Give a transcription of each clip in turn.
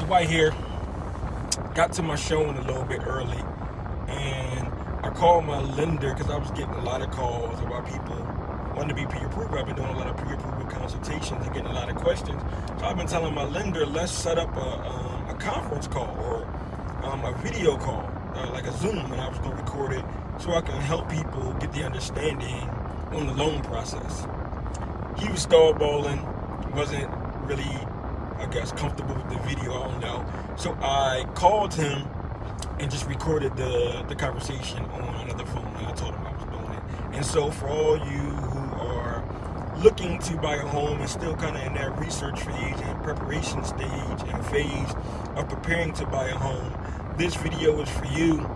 Dwight here. Got to my showing a little bit early, and I called my lender because I was getting a lot of calls about people wanting to be pre-approved. I've been doing a lot of pre-approval consultations and getting a lot of questions. So I've been telling my lender, let's set up a conference call or a video call, like a Zoom, and I was going to record it so I can help people get the understanding on the loan process. He was stallballing, wasn't really, I guess, comfortable with the video, I don't know. So I called him and just recorded the conversation on another phone, and I told him I was doing it. And so for all you who are looking to buy a home and still kind of in that research phase and preparation stage and phase of preparing to buy a home, this video is for you.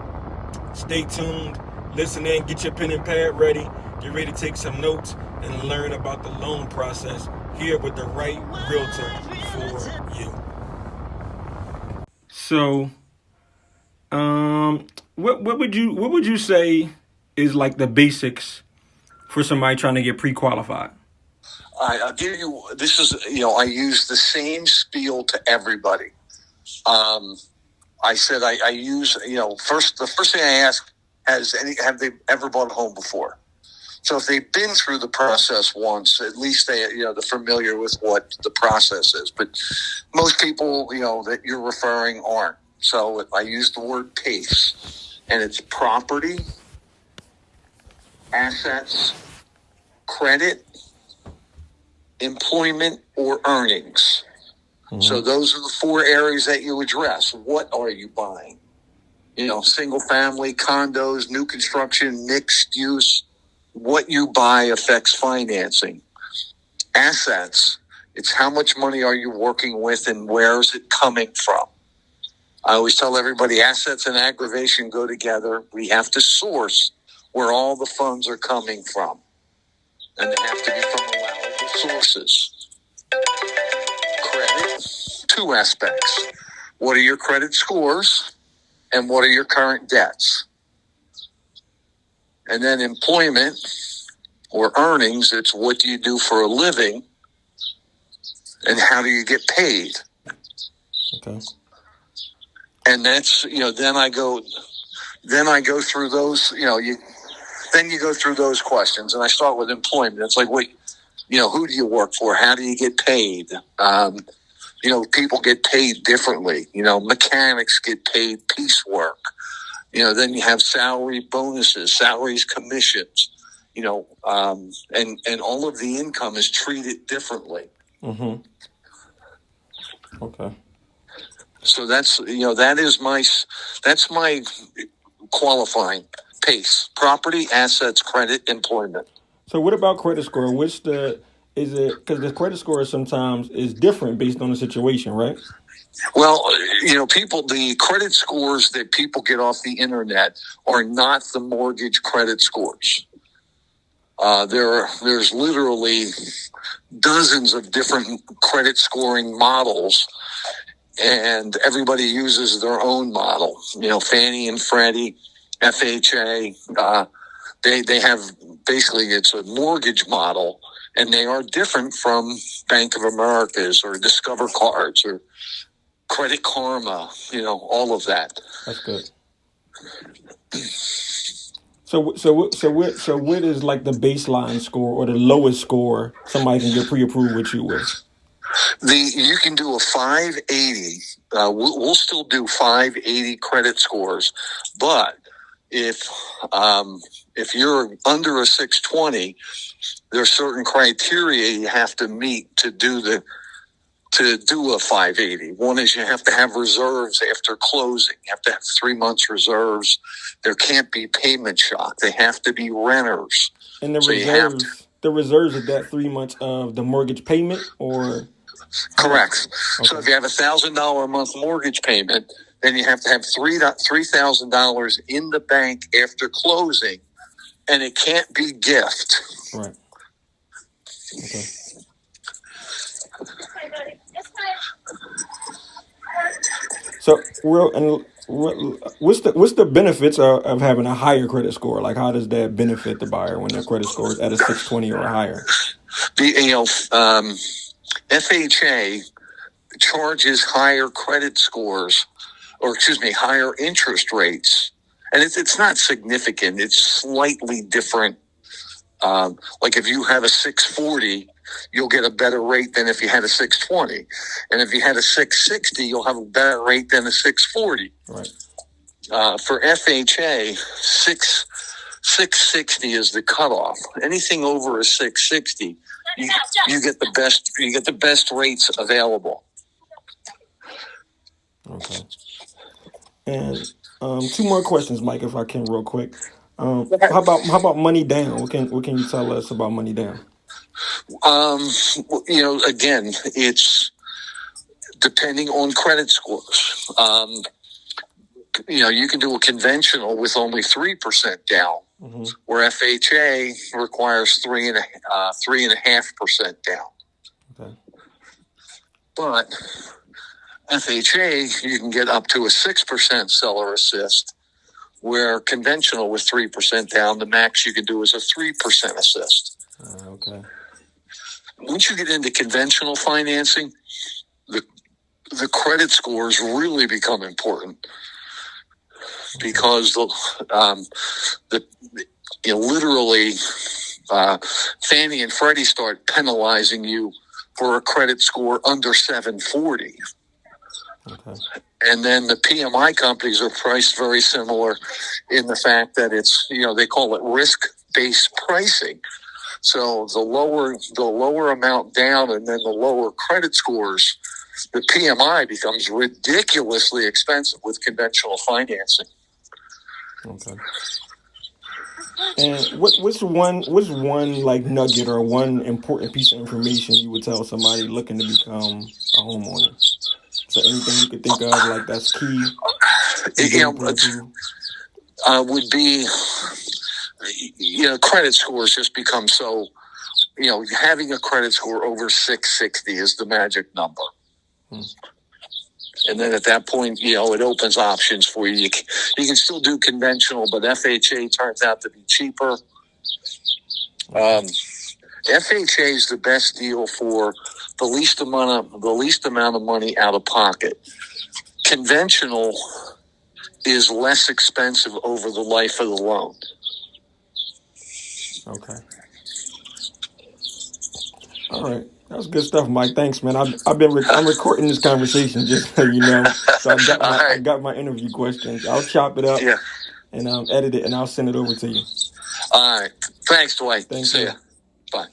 Stay tuned, listen in, get your pen and pad ready, get ready to take some notes and learn about the loan process here with the right realtor for you. So, what would you say is like the basics for somebody trying to get pre-qualified? I'll give you, this is, I use the same spiel to everybody. I said, I use, the first thing I ask, have they ever bought a home before? So if they've been through the process once, at least they're familiar with what the process is. But most people, that you're referring aren't. So I use the word PACE, and it's property, assets, credit, employment, or earnings. Mm-hmm. So those are the four areas that you address. What are you buying? Single family, condos, new construction, mixed use. What you buy affects financing. Assets, it's how much money are you working with and where is it coming from? I always tell everybody assets and aggravation go together. We have to source where all the funds are coming from. And they have to be from allowable sources. Credit, two aspects. What are your credit scores and what are your current debts? And then employment or earnings, it's what do you do for a living and how do you get paid? Okay. And that's, then I go through those, then you go through those questions and I start with employment. It's like, who do you work for? How do you get paid? People get paid differently. Mechanics get paid piecework. Then you have salary bonuses, salaries, commissions, and all of the income is treated differently. Mm-hmm. Okay. So that's my qualifying PACE: property, assets, credit, employment. So what about credit score? Because the credit score sometimes is different based on the situation, right? Well, the credit scores that people get off the internet are not the mortgage credit scores. There's literally dozens of different credit scoring models, and everybody uses their own model. Fannie and Freddie, FHA, they have basically it's a mortgage model, and they are different from Bank of America's or Discover Cards or Credit Karma, all of that. That's good. So what is like the baseline score or the lowest score somebody can get pre-approved with you with? You can do a 580. We'll still do 580 credit scores, but if you're under a 620, there are certain criteria you have to meet to do a 580. One is you have to have reserves after closing. You have to have 3 months reserves. There can't be payment shock. They have to be renters. And the reserves are that 3 months of the mortgage payment or? Correct. Okay. So if you have $1,000 a month mortgage payment, then you have to have $3,000 in the bank after closing, and it can't be gift. Right. Okay. So, what's the benefits of having a higher credit score? Like, how does that benefit the buyer when their credit score is at a 620 or higher? FHA charges higher credit scores, or higher interest rates. And it's not significant. It's slightly different. Like if you have a 640, you'll get a better rate than if you had a 620. And if you had a 660, you'll have a better rate than a 640. Right. For FHA, 660 is the cutoff. Anything over a 660, you get the best. You get the best rates available. Okay. And 2 more questions, Mike, if I can, real quick. How about money down? What can you tell us about money down? Again, it's depending on credit scores. You can do a conventional with only 3% down, where FHA requires 3.5% down. Okay. But FHA, you can get up to a 6% seller assist, where conventional with 3% down, the max you can do is a 3% assist. Okay. Once you get into conventional financing, the credit scores really become important, because literally Fannie and Freddie start penalizing you for a credit score under 740. Okay. And then the PMI companies are priced very similar in the fact that it's, they call it risk-based pricing. So the lower amount down and then the lower credit scores, the PMI becomes ridiculously expensive with conventional financing. Okay. And what's one like nugget or one important piece of information you would tell somebody looking to become a homeowner? So anything you could think of like that's key? Would be, credit scores just become so, having a credit score over 660 is the magic number. And then at that point, it opens options for you. You can still do conventional, but FHA turns out to be cheaper. FHA is the best deal for the least amount of money out of pocket. Conventional is less expensive over the life of the loan. Okay. All right. That's good stuff, Mike. Thanks, man. I'm recording this conversation just so you know. So I got my interview questions. I'll chop it up and edit it, and I'll send it over to you. All right. Thanks, Dwight. Thanks. See ya. Bye.